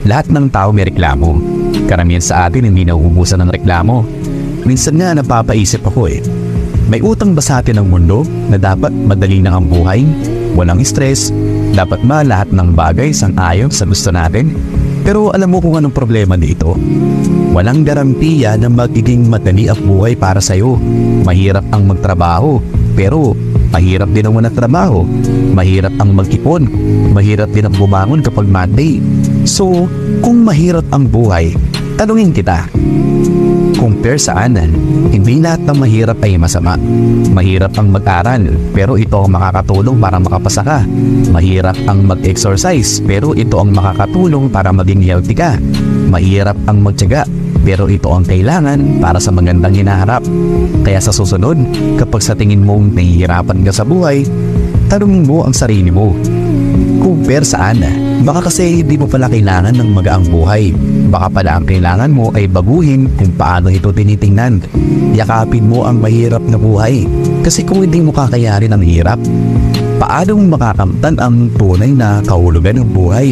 Lahat ng tao may reklamo. Karamihan sa atin hindi nauubusan ng reklamo. Minsan nga napapaisip ako may utang ba sa atin ang mundo na dapat madali na ang buhay? Walang stress, dapat ba lahat ng bagay sang-ayon sa gusto natin? Pero alam mo kung anong problema dito? Walang garantiya na magiging madali ang buhay para sa'yo. Mahirap ang magtrabaho, pero mahirap din ang walang trabaho. Mahirap ang mag-ipon, mahirap din ang bumangon kapag Monday. So, kung mahirap ang buhay, tanungin kita, compare saan? Hindi lahat ng mahirap ay masama. Mahirap ang mag-aral, pero ito ang makakatulong para makapasa ka. Mahirap ang mag-exercise, pero ito ang makakatulong para maging healthy ka. Mahirap ang magtiyaga, pero ito ang kailangan para sa magandang hinaharap. Kaya sa susunod, kapag sa tingin mong nahihirapan ka sa buhay, tanungin mo ang sarili mo, compare saan? Baka kasi hindi mo pala kailangan ng magaang buhay. Baka pala ang kailangan mo ay baguhin kung paano ito tinitingnan. Yakapin mo ang mahirap na buhay. Kasi kung hindi mo kakayarin ang hirap, paano mo makakamtan ang tunay na kahulugan ng buhay?